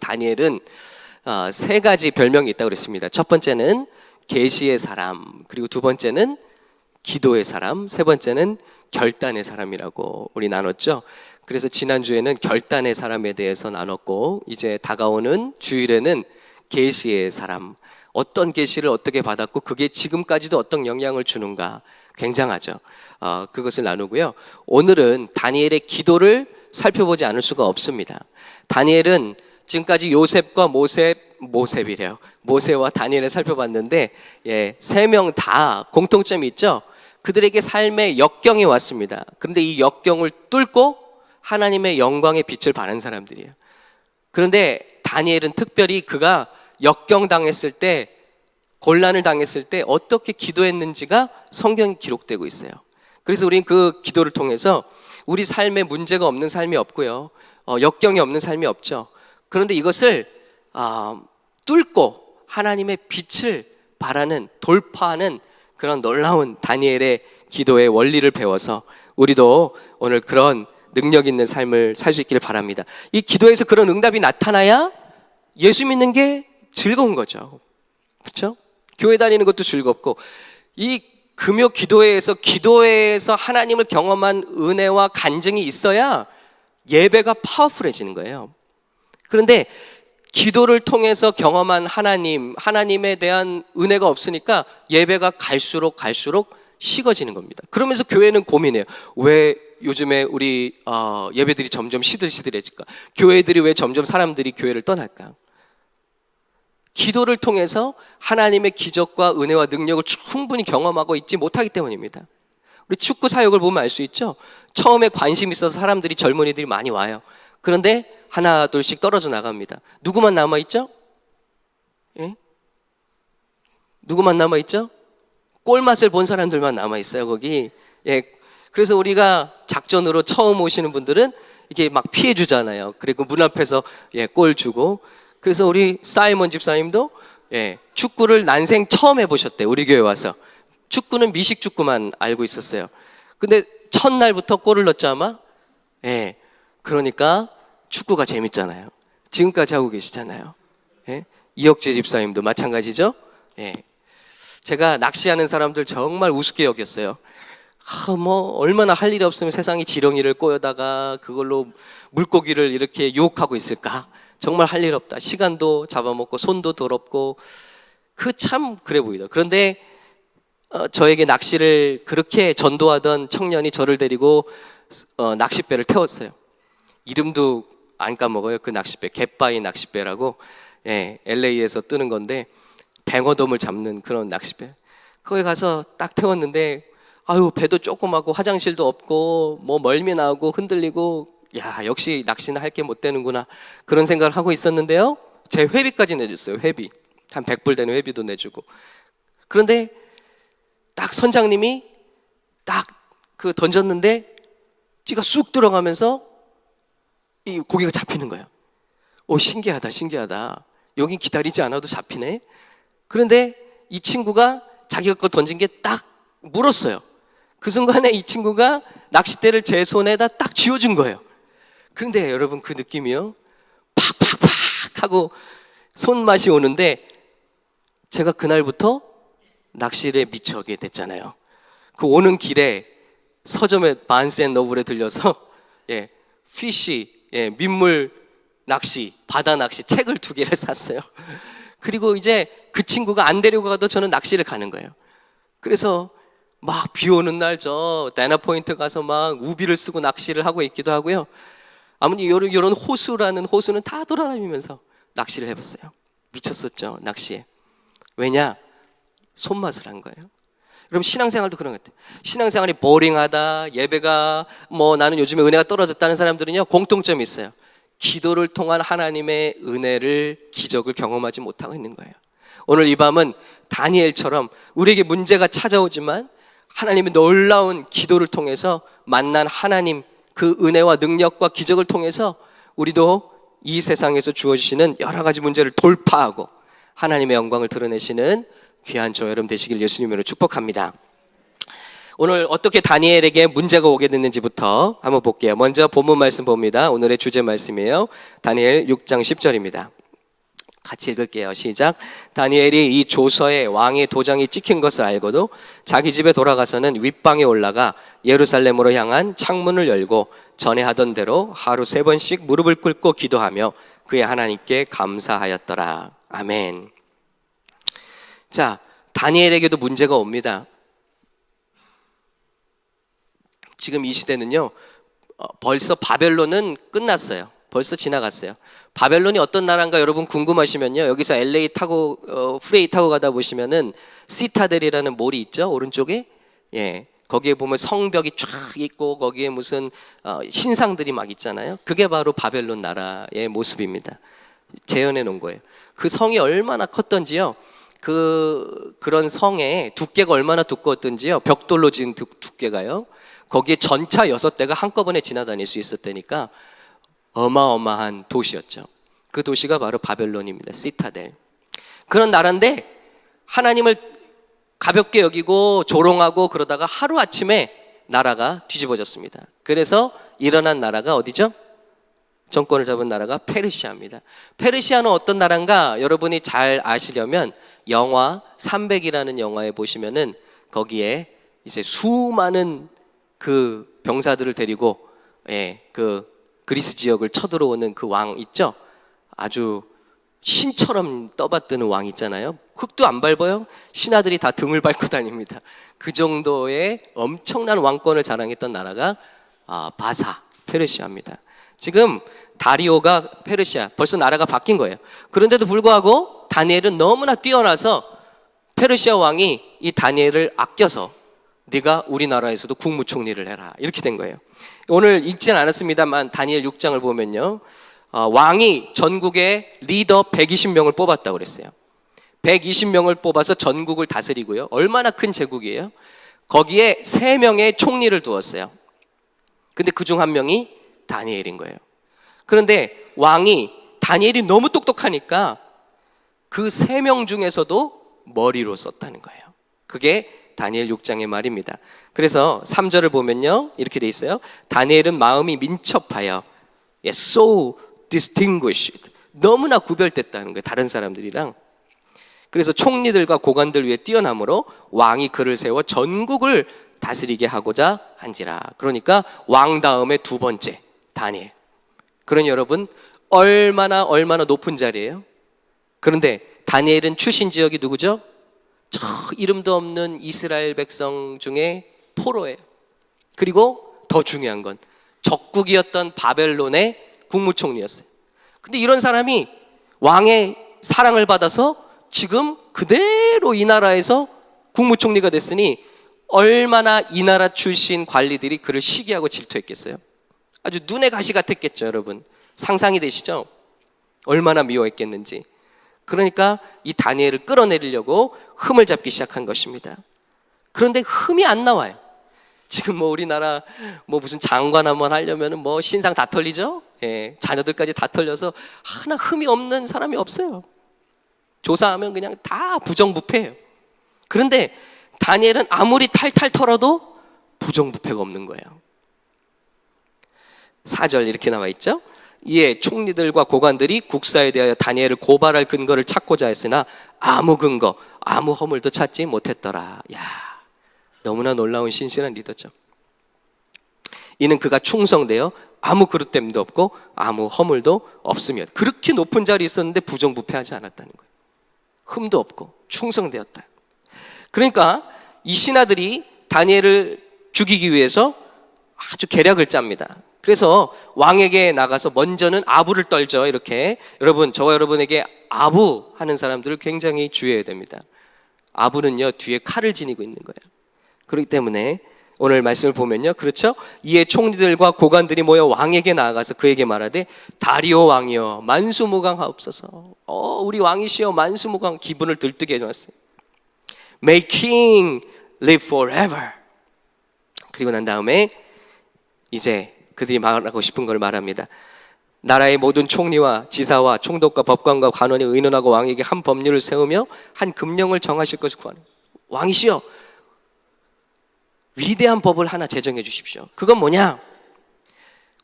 다니엘은 세 가지 별명이 있다고 그랬습니다. 첫 번째는 계시의 사람, 그리고 두 번째는 기도의 사람, 세 번째는 결단의 사람이라고 우리 나눴죠. 그래서 지난주에는 결단의 사람에 대해서 나눴고, 이제 다가오는 주일에는 계시의 사람, 어떤 계시를 어떻게 받았고 그게 지금까지도 어떤 영향을 주는가, 굉장하죠. 그것을 나누고요. 오늘은 다니엘의 기도를 살펴보지 않을 수가 없습니다. 다니엘은 지금까지 요셉과 모세와 다니엘을 살펴봤는데, 세 명 다 공통점이 있죠. 그들에게 삶의 역경이 왔습니다. 그런데 이 역경을 뚫고 하나님의 영광의 빛을 발한 사람들이에요. 그런데 다니엘은 특별히 그가 역경 당했을 때, 곤란을 당했을 때 어떻게 기도했는지가 성경에 기록되고 있어요. 그래서 우리는 그 기도를 통해서 우리 삶에 문제가 없는 삶이 없고요, 역경이 없는 삶이 없죠. 그런데 이것을 뚫고 하나님의 빛을 발하는, 돌파하는 그런 놀라운 다니엘의 기도의 원리를 배워서 우리도 오늘 그런 능력 있는 삶을 살 수 있기를 바랍니다. 이 기도에서 그런 응답이 나타나야 예수 믿는 게 즐거운 거죠. 그렇죠? 교회 다니는 것도 즐겁고, 이 금요 기도회에서 하나님을 경험한 은혜와 간증이 있어야 예배가 파워풀해지는 거예요. 그런데 기도를 통해서 경험한 하나님에 대한 은혜가 없으니까 예배가 갈수록 식어지는 겁니다. 그러면서 교회는 고민해요. 왜 요즘에 우리 예배들이 점점 시들시들해질까? 교회들이 왜 점점 사람들이 교회를 떠날까? 기도를 통해서 하나님의 기적과 은혜와 능력을 충분히 경험하고 있지 못하기 때문입니다. 우리 축구 사역을 보면 알 수 있죠. 처음에 관심 있어서 사람들이, 젊은이들이 많이 와요. 그런데 하나 둘씩 떨어져 나갑니다. 누구만 남아있죠? 누구만 남아있죠? 꼴맛을 본 사람들만 남아있어요, 거기. 그래서 우리가 작전으로 처음 오시는 분들은 이게 막 피해주잖아요. 그리고 문 앞에서 골 주고. 그래서 우리 사이먼 집사님도 축구를 난생 처음 해보셨대요. 우리 교회 와서. 축구는 미식 축구만 알고 있었어요. 근데 첫날부터 골을 넣었죠, 아마? 그러니까 축구가 재밌잖아요. 지금까지 하고 계시잖아요. 이혁재 집사님도 마찬가지죠. 제가 낚시하는 사람들 정말 우습게 여겼어요. 얼마나 할 일이 없으면 세상에 지렁이를 꼬여다가 그걸로 물고기를 이렇게 유혹하고 있을까? 정말 할 일 없다. 시간도 잡아먹고 손도 더럽고 참 그래 보이다. 그런데 저에게 낚시를 그렇게 전도하던 청년이 저를 데리고 낚싯배를 태웠어요. 이름도 안 까먹어요. 그 낚싯배, 갯바위 낚싯배라고, LA에서 뜨는 건데 뱅어돔을 잡는 그런 낚싯배. 거기 가서 딱 태웠는데, 배도 조그맣고 화장실도 없고 멀미 나고 흔들리고, 역시 낚시는 할 게 못 되는구나, 그런 생각을 하고 있었는데요, 제 회비까지 내줬어요. 회비 한 100불 되는 회비도 내주고. 그런데 딱 선장님이 딱 그 던졌는데 찌가 쑥 들어가면서 이 고기가 잡히는 거예요. 신기하다. 여긴 기다리지 않아도 잡히네. 그런데 이 친구가 자기가 거 던진 게 딱 물었어요. 그 순간에 이 친구가 낚싯대를 제 손에다 딱 쥐어준 거예요. 그런데 여러분, 그 느낌이요, 팍팍팍 하고 손맛이 오는데, 제가 그날부터 낚시에 미쳐게 됐잖아요. 그 오는 길에 서점에 바은스 앤 노블에 들려서 피쉬, 민물 낚시, 바다 낚시 책을 2개를 샀어요. 그리고 이제 그 친구가 안 데리고 가도 저는 낚시를 가는 거예요. 그래서 막 비 오는 날 저 다이나 포인트 가서 막 우비를 쓰고 낚시를 하고 있기도 하고요. 아무튼 이런 호수는 다 돌아다니면서 낚시를 해봤어요. 미쳤었죠, 낚시에. 왜냐? 손맛을 한 거예요. 그럼 신앙생활도 그런 것 같아요. 신앙생활이 보링하다, 예배가 나는 요즘에 은혜가 떨어졌다는 사람들은요, 공통점이 있어요. 기도를 통한 하나님의 은혜를, 기적을 경험하지 못하고 있는 거예요. 오늘 이 밤은 다니엘처럼 우리에게 문제가 찾아오지만 하나님의 놀라운 기도를 통해서 만난 하나님, 그 은혜와 능력과 기적을 통해서 우리도 이 세상에서 주어지시는 여러 가지 문제를 돌파하고 하나님의 영광을 드러내시는 귀한 저 여러분 되시길 예수님으로 축복합니다. 오늘 어떻게 다니엘에게 문제가 오게 됐는지부터 한번 볼게요. 먼저 본문 말씀 봅니다. 오늘의 주제 말씀이에요. 다니엘 6장 10절입니다. 같이 읽을게요. 시작. 다니엘이 이 조서에 왕의 도장이 찍힌 것을 알고도 자기 집에 돌아가서는 윗방에 올라가 예루살렘으로 향한 창문을 열고 전에 하던 대로 하루 3번씩 무릎을 꿇고 기도하며 그의 하나님께 감사하였더라. 아멘. 자, 다니엘에게도 문제가 옵니다. 지금 이 시대는요, 벌써 바벨론은 끝났어요. 벌써 지나갔어요. 바벨론이 어떤 나라인가 여러분 궁금하시면요, 여기서 LA 타고 프레이 타고 가다 보시면은 시타델이라는 몰이 있죠, 오른쪽에. 예, 거기에 보면 성벽이 쫙 있고 거기에 무슨 신상들이 막 있잖아요. 그게 바로 바벨론 나라의 모습입니다. 재현해 놓은 거예요. 그 성이 얼마나 컸던지요, 그런 성의 두께가 얼마나 두꺼웠던지요, 벽돌로 지은 두께가요, 거기에 전차 6대가 한꺼번에 지나다닐 수 있었다니까 어마어마한 도시였죠. 그 도시가 바로 바벨론입니다. 시타델. 그런 나라인데 하나님을 가볍게 여기고 조롱하고 그러다가 하루아침에 나라가 뒤집어졌습니다. 그래서 일어난 나라가 어디죠? 정권을 잡은 나라가 페르시아입니다. 페르시아는 어떤 나라인가 여러분이 잘 아시려면 영화 300이라는 영화에 보시면은 거기에 이제 수많은 그 병사들을 데리고 그 그리스 지역을 쳐들어오는 그 왕 있죠? 아주 신처럼 떠받드는 왕 있잖아요. 흙도 안 밟아요. 신하들이 다 등을 밟고 다닙니다. 그 정도의 엄청난 왕권을 자랑했던 나라가 바사, 페르시아입니다. 지금 다리오가 페르시아, 벌써 나라가 바뀐 거예요. 그런데도 불구하고 다니엘은 너무나 뛰어나서 페르시아 왕이 이 다니엘을 아껴서 네가 우리나라에서도 국무총리를 해라, 이렇게 된 거예요. 오늘 읽진 않았습니다만 다니엘 6장을 보면요, 왕이 전국에 리더 120명을 뽑았다고 그랬어요. 120명을 뽑아서 전국을 다스리고요. 얼마나 큰 제국이에요. 거기에 3명의 총리를 두었어요. 근데 그중 한 명이 다니엘인 거예요. 그런데 왕이 다니엘이 너무 똑똑하니까 그 3명 중에서도 머리로 썼다는 거예요. 그게 다니엘 6장의 말입니다. 그래서 3절을 보면요, 이렇게 돼 있어요. 다니엘은 마음이 민첩하여 so distinguished, 너무나 구별됐다는 거예요, 다른 사람들이랑. 그래서 총리들과 고관들 위에 뛰어남으로 왕이 그를 세워 전국을 다스리게 하고자 한지라. 그러니까 왕 다음에 2번째 다니엘. 그러니 여러분 얼마나 높은 자리예요. 그런데 다니엘은 출신 지역이 누구죠? 저 이름도 없는 이스라엘 백성 중에 포로예요. 그리고 더 중요한 건 적국이었던 바벨론의 국무총리였어요. 근데 이런 사람이 왕의 사랑을 받아서 지금 그대로 이 나라에서 국무총리가 됐으니 얼마나 이 나라 출신 관리들이 그를 시기하고 질투했겠어요. 아주 눈에 가시 같았겠죠. 여러분 상상이 되시죠? 얼마나 미워했겠는지. 그러니까 이 다니엘을 끌어내리려고 흠을 잡기 시작한 것입니다. 그런데 흠이 안 나와요. 지금 우리나라 무슨 장관 한번 하려면 신상 다 털리죠? 예, 자녀들까지 다 털려서 하나 흠이 없는 사람이 없어요. 조사하면 그냥 다 부정부패예요. 그런데 다니엘은 아무리 탈탈 털어도 부정부패가 없는 거예요. 4절 이렇게 나와 있죠? 이에 총리들과 고관들이 국사에 대하여 다니엘을 고발할 근거를 찾고자 했으나 아무 근거, 아무 허물도 찾지 못했더라. 야, 너무나 놀라운 신실한 리더죠. 이는 그가 충성되어 아무 그릇됨도 없고 아무 허물도 없으며, 그렇게 높은 자리에 있었는데 부정부패하지 않았다는 거예요. 흠도 없고 충성되었다. 그러니까 이 신하들이 다니엘을 죽이기 위해서 아주 계략을 짭니다. 그래서 왕에게 나가서 먼저는 아부를 떨죠. 이렇게 여러분, 저와 여러분에게 아부 하는 사람들을 굉장히 주의해야 됩니다. 아부는요 뒤에 칼을 지니고 있는 거예요. 그렇기 때문에 오늘 말씀을 보면요, 그렇죠? 이에 총리들과 고관들이 모여 왕에게 나아가서 그에게 말하되 다리오 왕이여 만수무강하옵소서. 우리 왕이시여 만수무강. 기분을 들뜨게 해놨어요. May king live forever. 그리고 난 다음에 이제 그들이 말하고 싶은 걸 말합니다. 나라의 모든 총리와 지사와 총독과 법관과 관원이 의논하고 왕에게 한 법률을 세우며 한 금령을 정하실 것을 구하는. 왕이시여 위대한 법을 하나 제정해 주십시오. 그건 뭐냐?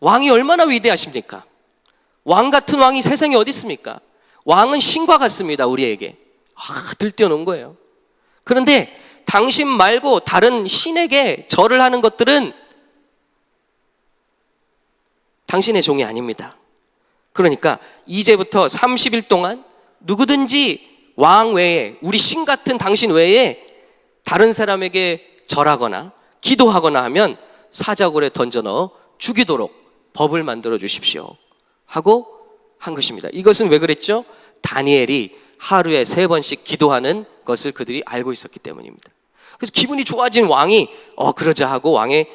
왕이 얼마나 위대하십니까? 왕 같은 왕이 세상에 어디 있습니까? 왕은 신과 같습니다, 우리에게. 들떼어놓은 거예요. 그런데 당신 말고 다른 신에게 절을 하는 것들은 당신의 종이 아닙니다. 그러니까 이제부터 30일 동안 누구든지 왕 외에, 우리 신 같은 당신 외에 다른 사람에게 절하거나 기도하거나 하면 사자굴에 던져 넣어 죽이도록 법을 만들어 주십시오 하고 한 것입니다. 이것은 왜 그랬죠? 다니엘이 하루에 3번씩 기도하는 것을 그들이 알고 있었기 때문입니다. 그래서 기분이 좋아진 왕이 그러자 하고 왕의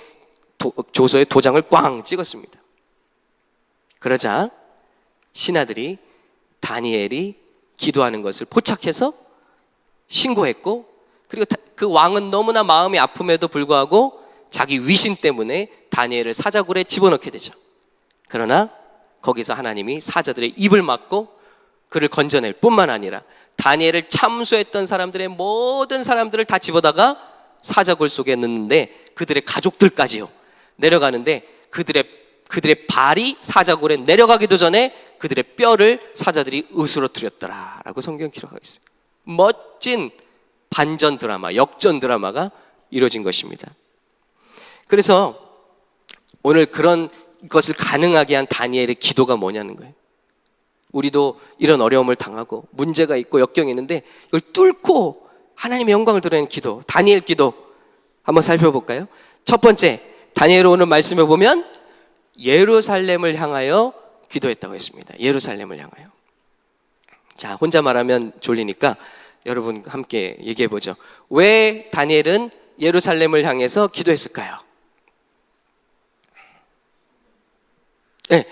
조서에 도장을 꽝 찍었습니다. 그러자 신하들이 다니엘이 기도하는 것을 포착해서 신고했고, 그리고 그 왕은 너무나 마음이 아픔에도 불구하고 자기 위신 때문에 다니엘을 사자굴에 집어넣게 되죠. 그러나 거기서 하나님이 사자들의 입을 막고 그를 건져낼 뿐만 아니라 다니엘을 참수했던 사람들의 모든 사람들을 다 집어다가 사자굴 속에 넣는데, 그들의 가족들까지요 내려가는데 그들의 발이 사자굴에 내려가기도 전에 그들의 뼈를 사자들이 으스러뜨렸더라라고 성경 기록하고 있어요. 멋진 반전 드라마, 역전 드라마가 이루어진 것입니다. 그래서 오늘 그런 것을 가능하게 한 다니엘의 기도가 뭐냐는 거예요. 우리도 이런 어려움을 당하고 문제가 있고 역경이 있는데 이걸 뚫고 하나님의 영광을 드러내는 기도, 다니엘 기도 한번 살펴볼까요? 첫 번째, 다니엘 오늘 말씀에 보면 예루살렘을 향하여 기도했다고 했습니다. 예루살렘을 향하여. 자, 혼자 말하면 졸리니까 여러분 함께 얘기해 보죠. 왜 다니엘은 예루살렘을 향해서 기도했을까요? 네,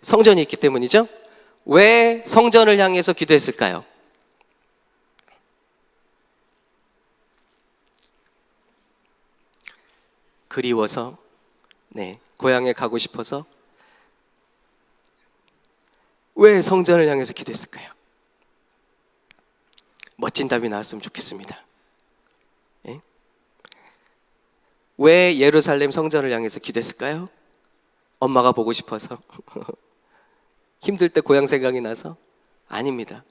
성전이 있기 때문이죠. 왜 성전을 향해서 기도했을까요? 그리워서, 고향에 가고 싶어서. 왜 성전을 향해서 기도했을까요? 멋진 답이 나왔으면 좋겠습니다. 왜 예루살렘 성전을 향해서 기도했을까요? 엄마가 보고 싶어서? 힘들 때 고향 생각이 나서? 아닙니다.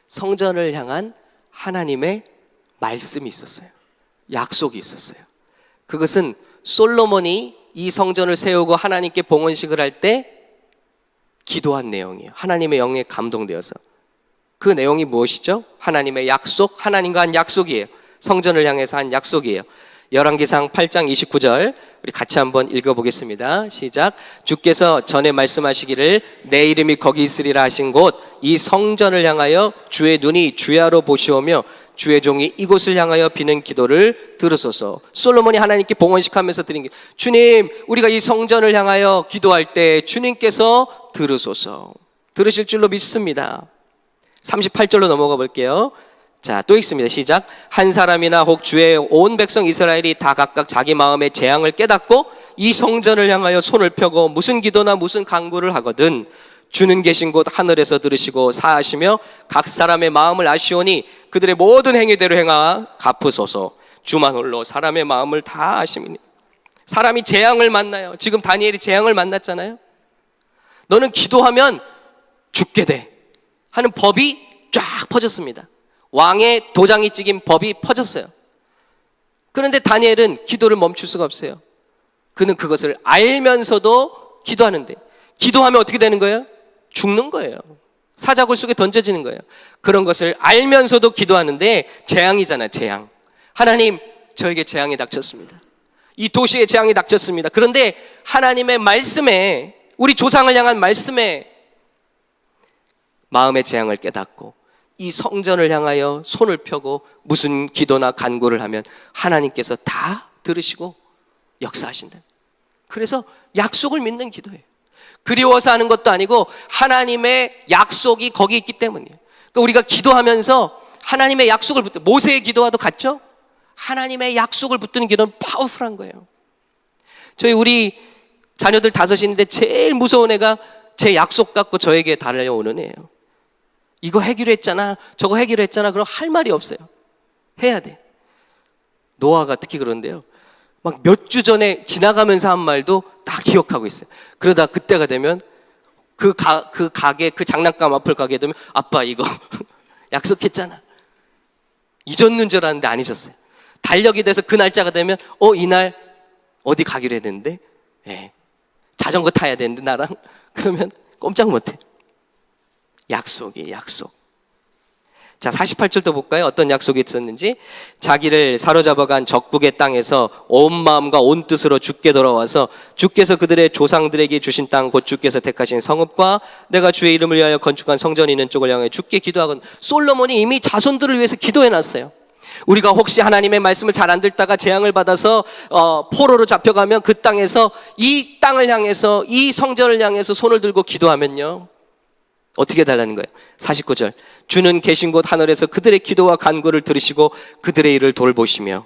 성전을 향한 하나님의 말씀이 있었어요. 약속이 있었어요. 그것은 솔로몬이 이 성전을 세우고 하나님께 봉헌식을 할 때 기도한 내용이에요. 하나님의 영에 감동되어서. 그 내용이 무엇이죠? 하나님의 약속, 하나님과 한 약속이에요. 성전을 향해서 한 약속이에요. 열왕기상 8장 29절 우리 같이 한번 읽어보겠습니다. 시작. 주께서 전에 말씀하시기를 내 이름이 거기 있으리라 하신 곳 이 성전을 향하여 주의 눈이 주야로 보시오며 주의 종이 이곳을 향하여 비는 기도를 들으소서. 솔로몬이 하나님께 봉헌식하면서 드린 게, 주님, 우리가 이 성전을 향하여 기도할 때 주님께서 들으소서. 들으실 줄로 믿습니다. 38절로 넘어가 볼게요. 자, 또 읽습니다. 시작. 한 사람이나 혹 주의 온 백성 이스라엘이 다 각각 자기 마음의 재앙을 깨닫고 이 성전을 향하여 손을 펴고 무슨 기도나 무슨 간구를 하거든 주는 계신 곳 하늘에서 들으시고 사하시며 각 사람의 마음을 아시오니 그들의 모든 행위대로 행하 갚으소서. 주만 홀로 사람의 마음을 다 아심이니. 사람이 재앙을 만나요. 지금 다니엘이 재앙을 만났잖아요. 너는 기도하면 죽게 돼 하는 법이 쫙 퍼졌습니다. 왕의 도장이 찍힌 법이 퍼졌어요. 그런데 다니엘은 기도를 멈출 수가 없어요. 그는 그것을 알면서도 기도하는데, 기도하면 어떻게 되는 거예요? 죽는 거예요. 사자굴 속에 던져지는 거예요. 그런 것을 알면서도 기도하는데 재앙이잖아요. 재앙. 하나님, 저에게 재앙이 닥쳤습니다. 이 도시에 재앙이 닥쳤습니다. 그런데 하나님의 말씀에, 우리 조상을 향한 말씀에 마음의 재앙을 깨닫고 이 성전을 향하여 손을 펴고 무슨 기도나 간구를 하면 하나님께서 다 들으시고 역사하신다. 그래서 약속을 믿는 기도예요. 그리워서 하는 것도 아니고 하나님의 약속이 거기 있기 때문이에요. 그러니까 우리가 기도하면서 하나님의 약속을 붙들, 모세의 기도와도 같죠? 하나님의 약속을 붙드는 기도는 파워풀한 거예요. 우리 자녀들 5인데 제일 무서운 애가 제 약속 갖고 저에게 달려오는 애예요. 이거 하기로 했잖아, 저거 하기로 했잖아. 그럼 할 말이 없어요. 해야 돼. 노아가 특히 그런데요. 막 몇 주 전에 지나가면서 한 말도 다 기억하고 있어요. 그러다 그때가 되면 그 가게, 그 장난감 앞을 가게 되면 아빠 이거 약속했잖아. 잊었는 줄 알았는데 안 잊었어요. 달력이 돼서 그 날짜가 되면 이날 어디 가기로 했는데 자전거 타야 되는데 나랑 그러면 꼼짝 못해. 약속이 약속. 자, 48절도 볼까요? 어떤 약속이 있었는지. 자기를 사로잡아간 적국의 땅에서 온 마음과 온 뜻으로 주께 돌아와서 주께서 그들의 조상들에게 주신 땅 곧 주께서 택하신 성읍과 내가 주의 이름을 위하여 건축한 성전이 있는 쪽을 향해 주께 기도하건. 솔로몬이 이미 자손들을 위해서 기도해놨어요. 우리가 혹시 하나님의 말씀을 잘 안 듣다가 재앙을 받아서 포로로 잡혀가면 그 땅에서 이 땅을 향해서 이 성전을 향해서 손을 들고 기도하면요 어떻게 달라는 거예요? 49절. 주는 계신 곳 하늘에서 그들의 기도와 간구를 들으시고 그들의 일을 돌보시며.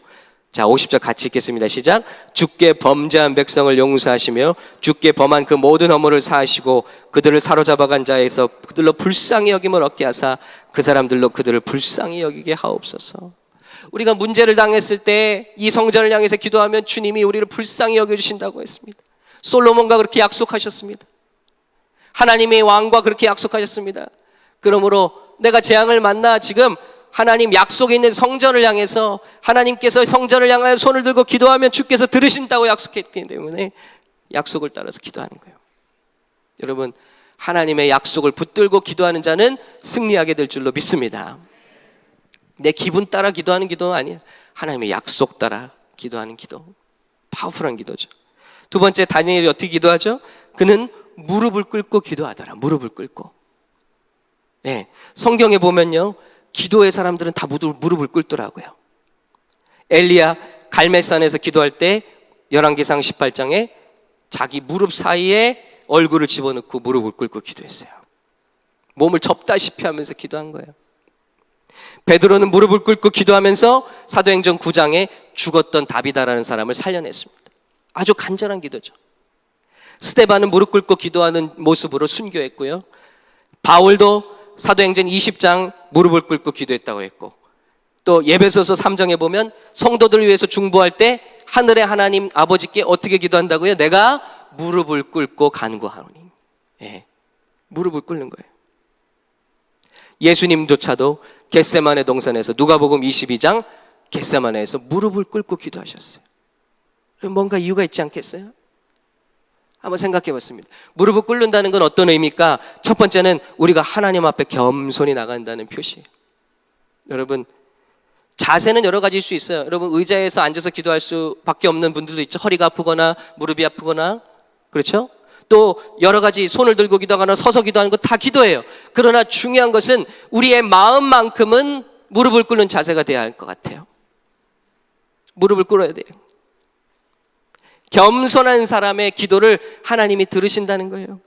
자, 50절 같이 읽겠습니다. 시작. 주께 범죄한 백성을 용서하시며 주께 범한 그 모든 허물을 사하시고 그들을 사로잡아간 자에서 그들로 불쌍히 여김을 얻게 하사 그 사람들로 그들을 불쌍히 여기게 하옵소서. 우리가 문제를 당했을 때 이 성전을 향해서 기도하면 주님이 우리를 불쌍히 여겨주신다고 했습니다. 솔로몬과 그렇게 약속하셨습니다. 하나님의 왕과 그렇게 약속하셨습니다. 그러므로 내가 재앙을 만나 지금 하나님 약속에 있는 성전을 향해서 하나님께서 성전을 향하여 손을 들고 기도하면 주께서 들으신다고 약속했기 때문에 약속을 따라서 기도하는 거예요. 여러분, 하나님의 약속을 붙들고 기도하는 자는 승리하게 될 줄로 믿습니다. 내 기분 따라 기도하는 기도는 아니야. 하나님의 약속 따라 기도하는 기도. 파워풀한 기도죠. 두 번째, 다니엘이 어떻게 기도하죠? 그는 무릎을 꿇고 기도하더라. 무릎을 꿇고. 네, 성경에 보면요 기도의 사람들은 다 무릎을 꿇더라고요. 엘리야 갈멜산에서 기도할 때 열왕기상 18장에 자기 무릎 사이에 얼굴을 집어넣고 무릎을 꿇고 기도했어요. 몸을 접다시피 하면서 기도한 거예요. 베드로는 무릎을 꿇고 기도하면서 사도행전 9장에 죽었던 다비다라는 사람을 살려냈습니다. 아주 간절한 기도죠. 스데반은 무릎 꿇고 기도하는 모습으로 순교했고요. 바울도 사도행전 20장 무릎을 꿇고 기도했다고 했고, 또 예배소서 3장에 보면 성도들을 위해서 중보할 때 하늘의 하나님 아버지께 어떻게 기도한다고요? 내가 무릎을 꿇고 간구하노니. 무릎을 꿇는 거예요. 예수님조차도 겟세마네 동산에서 누가복음 22장 겟세마네에서 무릎을 꿇고 기도하셨어요. 뭔가 이유가 있지 않겠어요? 한번 생각해 봤습니다. 무릎을 꿇는다는 건 어떤 의미입니까? 첫 번째는 우리가 하나님 앞에 겸손히 나간다는 표시예요. 여러분, 자세는 여러 가지일 수 있어요. 여러분, 의자에서 앉아서 기도할 수밖에 없는 분들도 있죠. 허리가 아프거나 무릎이 아프거나, 그렇죠? 또 여러 가지 손을 들고 기도하거나 서서 기도하는 거 다 기도예요. 그러나 중요한 것은 우리의 마음만큼은 무릎을 꿇는 자세가 돼야 할 것 같아요. 무릎을 꿇어야 돼요. 겸손한 사람의 기도를 하나님이 들으신다는 거예요.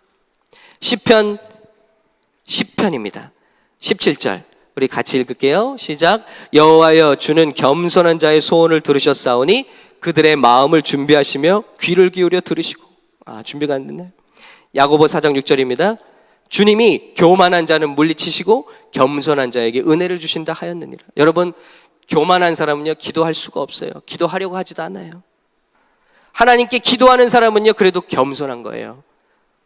시편 10편입니다. 17절 우리 같이 읽을게요. 시작. 여호와여, 주는 겸손한 자의 소원을 들으셨사오니 그들의 마음을 준비하시며 귀를 기울여 들으시고. 준비가 안 됐나요? 야고보 4장 6절입니다. 주님이 교만한 자는 물리치시고 겸손한 자에게 은혜를 주신다 하였느니라. 여러분, 교만한 사람은요 기도할 수가 없어요. 기도하려고 하지도 않아요. 하나님께 기도하는 사람은요 그래도 겸손한 거예요.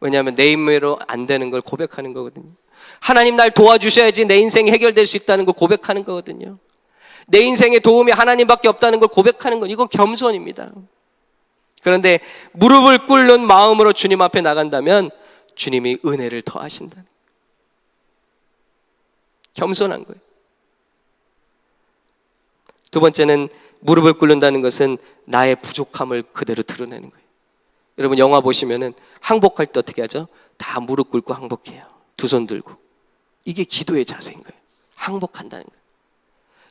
왜냐하면 내 힘으로 안 되는 걸 고백하는 거거든요. 하나님 날 도와주셔야지 내 인생이 해결될 수 있다는 걸 고백하는 거거든요. 내 인생에 도움이 하나님밖에 없다는 걸 고백하는 건 이건 겸손입니다. 그런데 무릎을 꿇는 마음으로 주님 앞에 나간다면 주님이 은혜를 더하신다. 겸손한 거예요. 두 번째는 무릎을 꿇는다는 것은 나의 부족함을 그대로 드러내는 거예요. 여러분, 영화 보시면은 항복할 때 어떻게 하죠? 다 무릎 꿇고 항복해요. 두 손 들고. 이게 기도의 자세인 거예요. 항복한다는 거예요.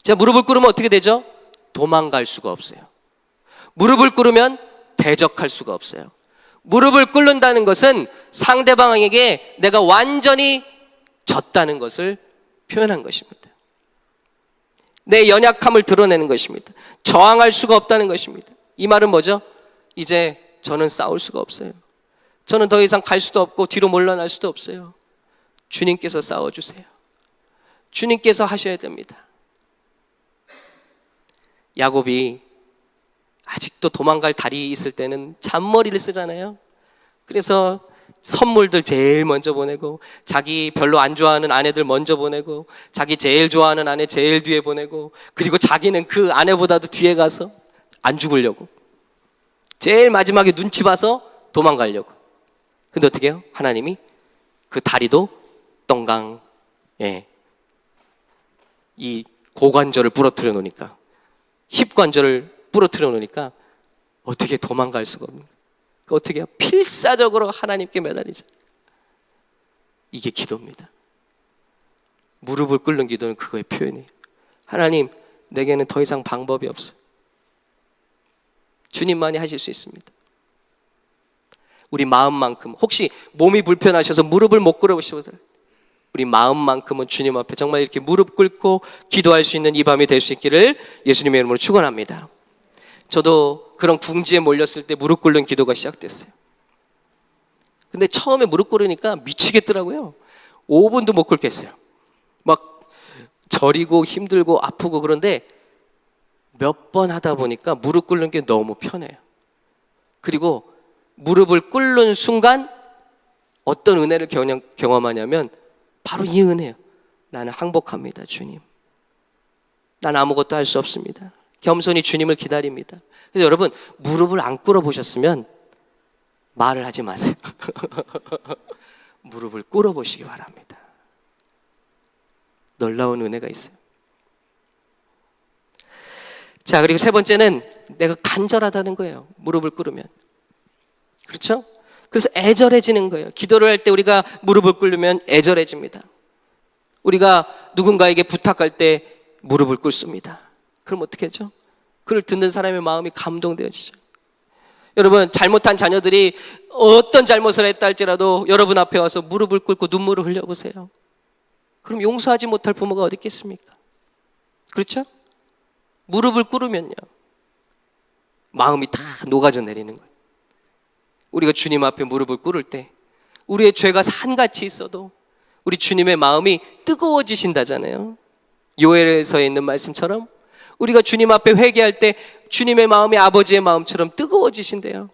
자, 무릎을 꿇으면 어떻게 되죠? 도망갈 수가 없어요. 무릎을 꿇으면 대적할 수가 없어요. 무릎을 꿇는다는 것은 상대방에게 내가 완전히 졌다는 것을 표현한 것입니다. 내 연약함을 드러내는 것입니다. 저항할 수가 없다는 것입니다. 이 말은 뭐죠? 이제 저는 싸울 수가 없어요. 저는 더 이상 갈 수도 없고 뒤로 물러날 수도 없어요. 주님께서 싸워주세요. 주님께서 하셔야 됩니다. 야곱이 아직도 도망갈 다리 있을 때는 잔머리를 쓰잖아요. 그래서 선물들 제일 먼저 보내고, 자기 별로 안 좋아하는 아내들 먼저 보내고, 자기 제일 좋아하는 아내 제일 뒤에 보내고, 그리고 자기는 그 아내보다도 뒤에 가서 안 죽으려고, 제일 마지막에 눈치 봐서 도망가려고. 근데 어떻게 해요? 하나님이 그 다리도 똥강, 이 고관절을 부러뜨려 놓으니까, 힙관절을 부러뜨려 놓으니까 어떻게 도망갈 수가 없는 거예요. 어떻게 해요? 필사적으로 하나님께 매달리자. 이게 기도입니다. 무릎을 꿇는 기도는 그거의 표현이에요. 하나님, 내게는 더 이상 방법이 없어요. 주님만이 하실 수 있습니다. 우리 마음만큼, 혹시 몸이 불편하셔서 무릎을 못 꿇어보시거든요. 우리 마음만큼은 주님 앞에 정말 이렇게 무릎 꿇고 기도할 수 있는 이 밤이 될 수 있기를 예수님의 이름으로 축원합니다. 저도 그런 궁지에 몰렸을 때 무릎 꿇는 기도가 시작됐어요. 근데 처음에 무릎 꿇으니까 미치겠더라고요. 5분도 못 꿇겠어요. 막 저리고 힘들고 아프고. 그런데 몇 번 하다 보니까 무릎 꿇는 게 너무 편해요. 그리고 무릎을 꿇는 순간 어떤 은혜를 경험하냐면 바로 이 은혜예요. 나는 항복합니다, 주님. 난 아무것도 할 수 없습니다. 겸손히 주님을 기다립니다. 그래서 여러분, 무릎을 안 꿇어 보셨으면 말을 하지 마세요. 무릎을 꿇어 보시기 바랍니다. 놀라운 은혜가 있어요. 자, 그리고 세 번째는 내가 간절하다는 거예요. 무릎을 꿇으면. 그렇죠? 그래서 애절해지는 거예요. 기도를 할 때 우리가 무릎을 꿇으면 애절해집니다. 우리가 누군가에게 부탁할 때 무릎을 꿇습니다. 그럼 어떻게 하죠? 그를 듣는 사람의 마음이 감동되어지죠. 여러분, 잘못한 자녀들이 어떤 잘못을 했다 할지라도 여러분 앞에 와서 무릎을 꿇고 눈물을 흘려보세요. 그럼 용서하지 못할 부모가 어디 있겠습니까? 그렇죠? 무릎을 꿇으면요, 마음이 다 녹아져 내리는 거예요. 우리가 주님 앞에 무릎을 꿇을 때 우리의 죄가 산같이 있어도 우리 주님의 마음이 뜨거워지신다잖아요. 요엘에서 있는 말씀처럼 우리가 주님 앞에 회개할 때 주님의 마음이 아버지의 마음처럼 뜨거워지신대요.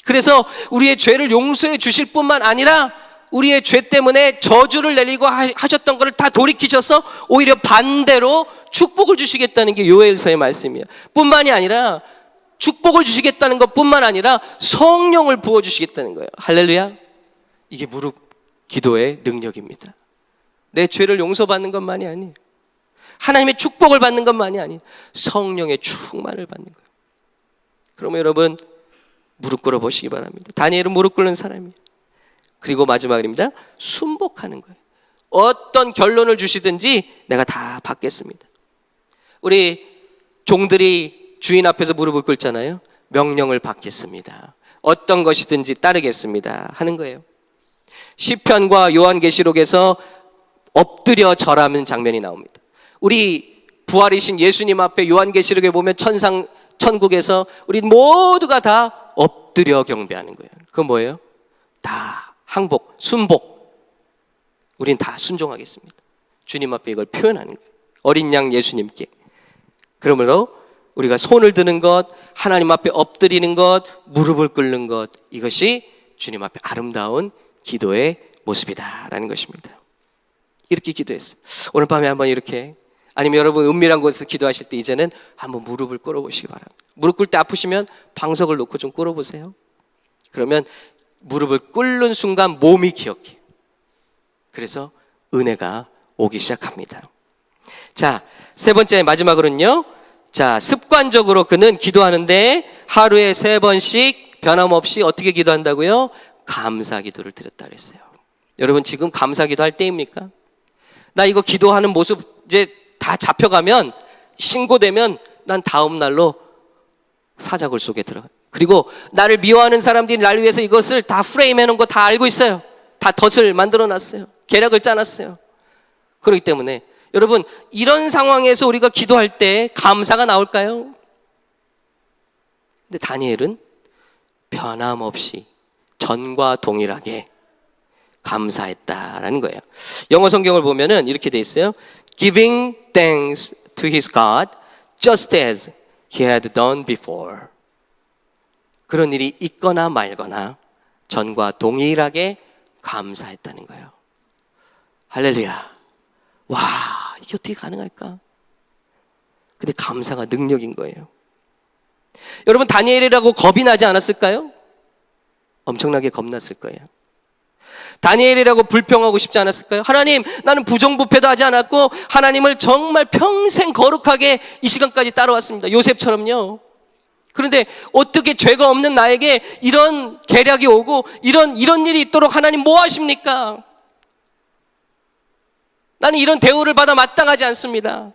그래서 우리의 죄를 용서해 주실 뿐만 아니라 우리의 죄 때문에 저주를 내리고 하셨던 것을 다 돌이키셔서 오히려 반대로 축복을 주시겠다는 게 요엘서의 말씀이에요. 뿐만이 아니라 축복을 주시겠다는 것뿐만 아니라 성령을 부어주시겠다는 거예요. 할렐루야. 이게 무릎 기도의 능력입니다. 내 죄를 용서받는 것만이 아니에요. 하나님의 축복을 받는 것만이 아니에요. 성령의 충만을 받는 거예요. 그러면 여러분, 무릎 꿇어 보시기 바랍니다. 다니엘은 무릎 꿇는 사람이에요. 그리고 마지막입니다. 순복하는 거예요. 어떤 결론을 주시든지 내가 다 받겠습니다. 우리 종들이 주인 앞에서 무릎을 꿇잖아요. 명령을 받겠습니다. 어떤 것이든지 따르겠습니다 하는 거예요. 시편과 요한계시록에서 엎드려 절하는 장면이 나옵니다. 우리 부활이신 예수님 앞에 요한계시록에 보면 천국에서 우리 모두가 다 엎드려 경배하는 거예요. 그건 뭐예요? 다 항복, 순복. 우린 다 순종하겠습니다. 주님 앞에 이걸 표현하는 거예요. 어린 양 예수님께. 그러므로 우리가 손을 드는 것, 하나님 앞에 엎드리는 것, 무릎을 꿇는 것, 이것이 주님 앞에 아름다운 기도의 모습이다라는 것입니다. 이렇게 기도했어요. 오늘 밤에 한번 이렇게, 아니면 여러분 은밀한 곳에서 기도하실 때 이제는 한번 무릎을 꿇어보시기 바랍니다. 무릎 꿇을 때 아프시면 방석을 놓고 좀 꿇어보세요. 그러면 무릎을 꿇는 순간 몸이 기억해요. 그래서 은혜가 오기 시작합니다. 자, 세 번째 마지막으로는요. 자, 습관적으로 그는 기도하는데 하루에 3번씩 변함없이 어떻게 기도한다고요? 감사 기도를 드렸다 그랬어요. 여러분, 지금 감사 기도할 때입니까? 나 이거 기도하는 모습 이제 다 잡혀가면, 신고되면 난 다음 날로 사자굴 속에 들어가. 그리고 나를 미워하는 사람들이 나를 위해서 이것을 다 프레임해 놓은 거 다 알고 있어요. 다 덫을 만들어 놨어요. 계략을 짜놨어요. 그렇기 때문에 여러분, 이런 상황에서 우리가 기도할 때 감사가 나올까요? 근데 다니엘은 변함없이 전과 동일하게 감사했다라는 거예요. 영어 성경을 보면은 이렇게 돼 있어요. Giving thanks to his God just as he had done before. 그런 일이 있거나 말거나 전과 동일하게 감사했다는 거예요. 할렐루야. 와, 이게 어떻게 가능할까? 근데 감사가 능력인 거예요. 여러분, 다니엘이라고 겁이 나지 않았을까요? 엄청나게 겁났을 거예요. 다니엘이라고 불평하고 싶지 않았을까요? 하나님, 나는 부정부패도 하지 않았고 하나님을 정말 평생 거룩하게 이 시간까지 따라왔습니다. 요셉처럼요. 그런데 어떻게 죄가 없는 나에게 이런 계략이 오고 이런 일이 있도록 하나님 뭐 하십니까? 나는 이런 대우를 받아 마땅하지 않습니다.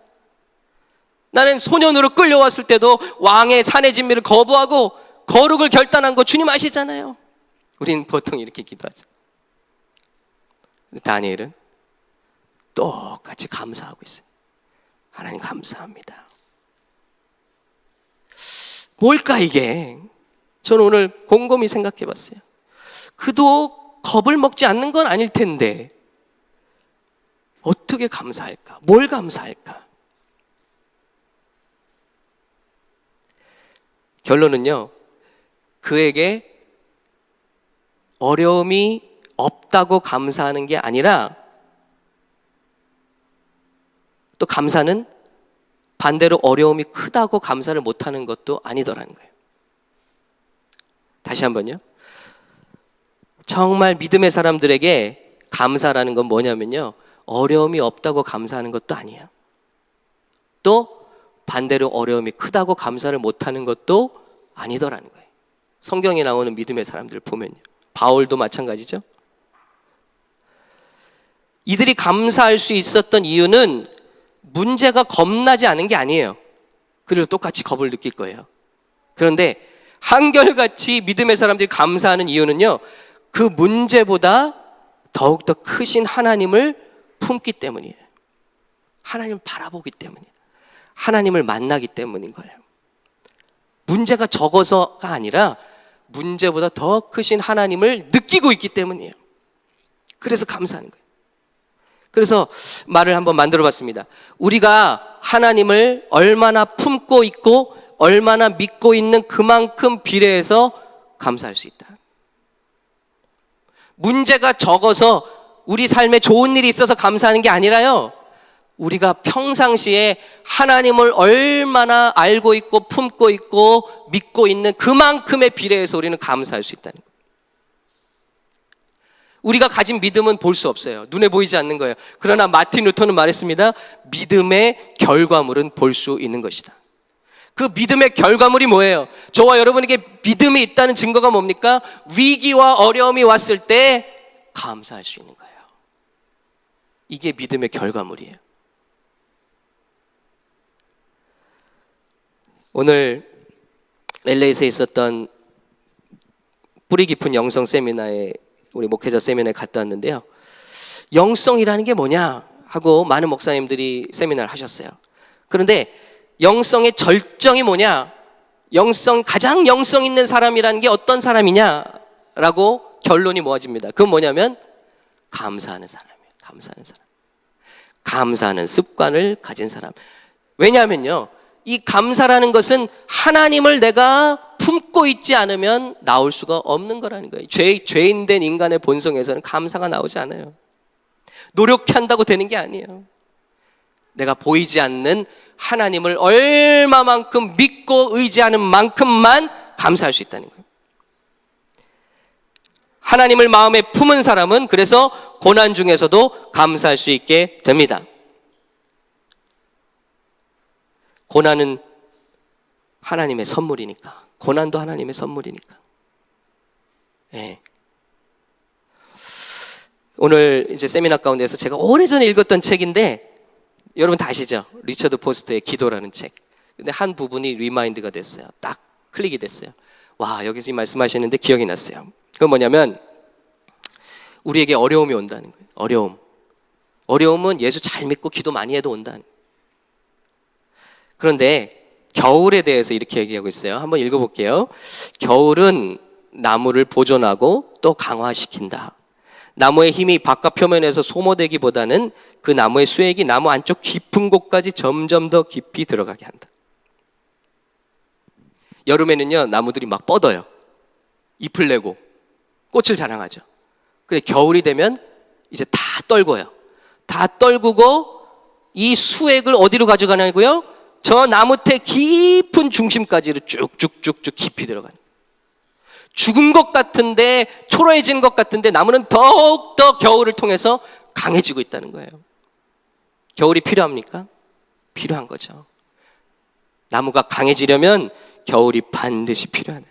나는 소년으로 끌려왔을 때도 왕의 산의 진미를 거부하고 거룩을 결단한 거 주님 아시잖아요. 우리는 보통 이렇게 기도하죠. 다니엘은 똑같이 감사하고 있어요. 하나님 감사합니다. 뭘까 이게? 저는 오늘 곰곰이 생각해 봤어요. 그도 겁을 먹지 않는 건 아닐 텐데 어떻게 감사할까? 뭘 감사할까? 결론은요, 그에게 어려움이 없다고 감사하는 게 아니라 또 감사는 반대로 어려움이 크다고 감사를 못하는 것도 아니더라는 거예요. 다시 한번요. 정말 믿음의 사람들에게 감사라는 건 뭐냐면요, 어려움이 없다고 감사하는 것도 아니에요. 또 반대로 어려움이 크다고 감사를 못하는 것도 아니더라는 거예요. 성경에 나오는 믿음의 사람들 보면요, 바울도 마찬가지죠. 이들이 감사할 수 있었던 이유는 문제가 겁나지 않은 게 아니에요. 그래도 똑같이 겁을 느낄 거예요. 그런데 한결같이 믿음의 사람들이 감사하는 이유는요, 그 문제보다 더욱더 크신 하나님을 품기 때문이에요. 하나님을 바라보기 때문이에요. 하나님을 만나기 때문인 거예요. 문제가 적어서가 아니라 문제보다 더 크신 하나님을 느끼고 있기 때문이에요. 그래서 감사하는 거예요. 그래서 말을 한번 만들어 봤습니다. 우리가 하나님을 얼마나 품고 있고 얼마나 믿고 있는 그만큼 비례해서 감사할 수 있다. 문제가 적어서 우리 삶에 좋은 일이 있어서 감사하는 게 아니라요, 우리가 평상시에 하나님을 얼마나 알고 있고 품고 있고 믿고 있는 그만큼에 비례해서 우리는 감사할 수 있다는 거예요. 우리가 가진 믿음은 볼 수 없어요. 눈에 보이지 않는 거예요. 그러나 마틴 루터는 말했습니다. 믿음의 결과물은 볼 수 있는 것이다. 그 믿음의 결과물이 뭐예요? 저와 여러분에게 믿음이 있다는 증거가 뭡니까? 위기와 어려움이 왔을 때 감사할 수 있는 거예요. 이게 믿음의 결과물이에요. 오늘 LA에서 있었던 뿌리 깊은 영성 세미나에, 우리 목회자 세미나에 갔다 왔는데요, 영성이라는 게 뭐냐 하고 많은 목사님들이 세미나를 하셨어요. 그런데 영성의 절정이 뭐냐, 가장 영성 있는 사람이라는 게 어떤 사람이냐라고 결론이 모아집니다. 그건 뭐냐면 감사하는 사람이에요. 감사하는 사람, 감사하는 습관을 가진 사람. 왜냐하면요, 이 감사라는 것은 하나님을 내가 품고 있지 않으면 나올 수가 없는 거라는 거예요. 죄인된 인간의 본성에서는 감사가 나오지 않아요. 노력한다고 되는 게 아니에요. 내가 보이지 않는 하나님을 얼마만큼 믿고 의지하는 만큼만 감사할 수 있다는 거예요. 하나님을 마음에 품은 사람은 그래서 고난 중에서도 감사할 수 있게 됩니다. 고난은 하나님의 선물이니까. 고난도 하나님의 선물이니까. 네. 오늘 이제 세미나 가운데서 제가 오래전에 읽었던 책인데, 여러분 다 아시죠? 리처드 포스터의 기도라는 책. 근데 한 부분이 리마인드가 됐어요. 딱 클릭이 됐어요. 와, 여기서 이 말씀하시는데 기억이 났어요. 그건 뭐냐면 우리에게 어려움이 온다는 거예요. 어려움은 예수 잘 믿고 기도 많이 해도 온다는 거예요. 그런데 겨울에 대해서 이렇게 얘기하고 있어요. 한번 읽어볼게요. 겨울은 나무를 보존하고 또 강화시킨다. 나무의 힘이 바깥 표면에서 소모되기보다는 그 나무의 수액이 나무 안쪽 깊은 곳까지 점점 더 깊이 들어가게 한다. 여름에는요, 나무들이 막 뻗어요. 잎을 내고 꽃을 자랑하죠. 근데 겨울이 되면 이제 다 떨궈요. 다 떨구고 이 수액을 어디로 가져가냐고요? 저 나무테 깊은 중심까지로 쭉쭉쭉쭉 깊이 들어가는 거예요. 죽은 것 같은데, 초라해진 것 같은데 나무는 더욱더 겨울을 통해서 강해지고 있다는 거예요. 겨울이 필요합니까? 필요한 거죠. 나무가 강해지려면 겨울이 반드시 필요하네.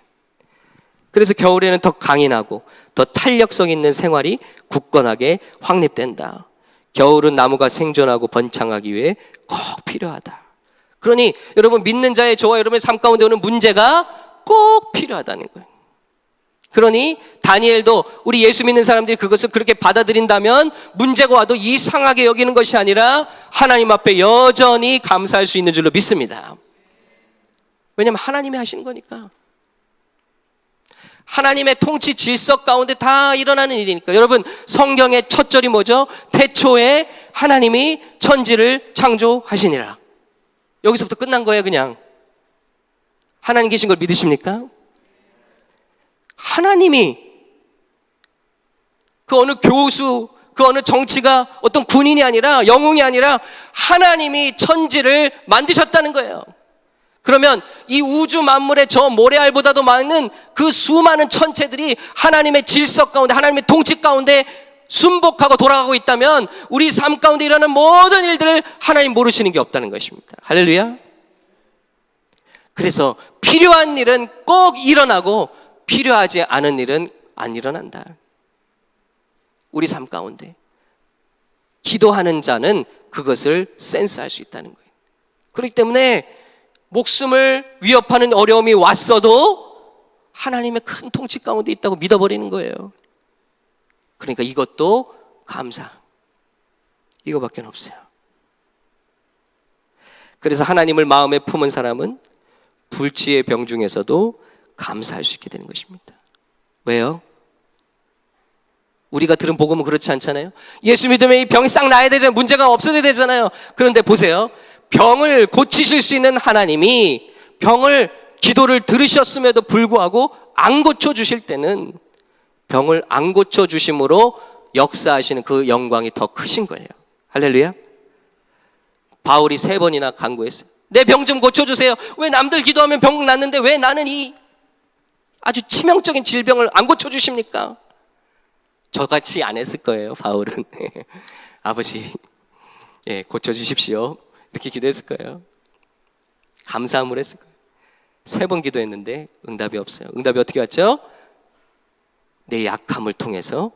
그래서 겨울에는 더 강인하고 더 탄력성 있는 생활이 굳건하게 확립된다. 겨울은 나무가 생존하고 번창하기 위해 꼭 필요하다. 그러니 여러분, 믿는 자의 저와 여러분의 삶 가운데 오는 문제가 꼭 필요하다는 거예요. 그러니 다니엘도 우리 예수 믿는 사람들이 그것을 그렇게 받아들인다면 문제가 와도 이상하게 여기는 것이 아니라 하나님 앞에 여전히 감사할 수 있는 줄로 믿습니다. 왜냐하면 하나님이 하시는 거니까. 하나님의 통치 질서 가운데 다 일어나는 일이니까. 여러분, 성경의 첫 절이 뭐죠? 태초에 하나님이 천지를 창조하시니라. 여기서부터 끝난 거예요. 그냥 하나님 계신 걸 믿으십니까? 하나님이, 그 어느 교수, 그 어느 정치가, 어떤 군인이 아니라, 영웅이 아니라 하나님이 천지를 만드셨다는 거예요. 그러면 이 우주 만물의 저 모래알보다도 많은 그 수많은 천체들이 하나님의 질서 가운데, 하나님의 통치 가운데 순복하고 돌아가고 있다면 우리 삶 가운데 일어나는 모든 일들을 하나님 모르시는 게 없다는 것입니다. 할렐루야. 그래서 필요한 일은 꼭 일어나고 필요하지 않은 일은 안 일어난다. 우리 삶 가운데 기도하는 자는 그것을 센스할 수 있다는 거예요. 그렇기 때문에 목숨을 위협하는 어려움이 왔어도 하나님의 큰 통치 가운데 있다고 믿어버리는 거예요. 그러니까 이것도 감사, 이거밖에 없어요. 그래서 하나님을 마음에 품은 사람은 불치의 병 중에서도 감사할 수 있게 되는 것입니다. 왜요? 우리가 들은 복음은 그렇지 않잖아요. 예수 믿으면 이 병이 싹 나야 되잖아요. 문제가 없어져야 되잖아요. 그런데 보세요, 병을 고치실 수 있는 하나님이 병을, 기도를 들으셨음에도 불구하고 안 고쳐주실 때는 병을 안 고쳐주심으로 역사하시는 그 영광이 더 크신 거예요. 할렐루야. 바울이 3번이나 간구했어요. 내 병 좀 고쳐주세요. 왜 남들 기도하면 병 낫는데 왜 나는 이 아주 치명적인 질병을 안 고쳐주십니까? 저같이 안 했을 거예요, 바울은. 아버지, 고쳐주십시오. 이렇게 기도했을 거예요. 감사함을 했을 거예요. 3번 기도했는데 응답이 없어요. 응답이 어떻게 왔죠? 내 약함을 통해서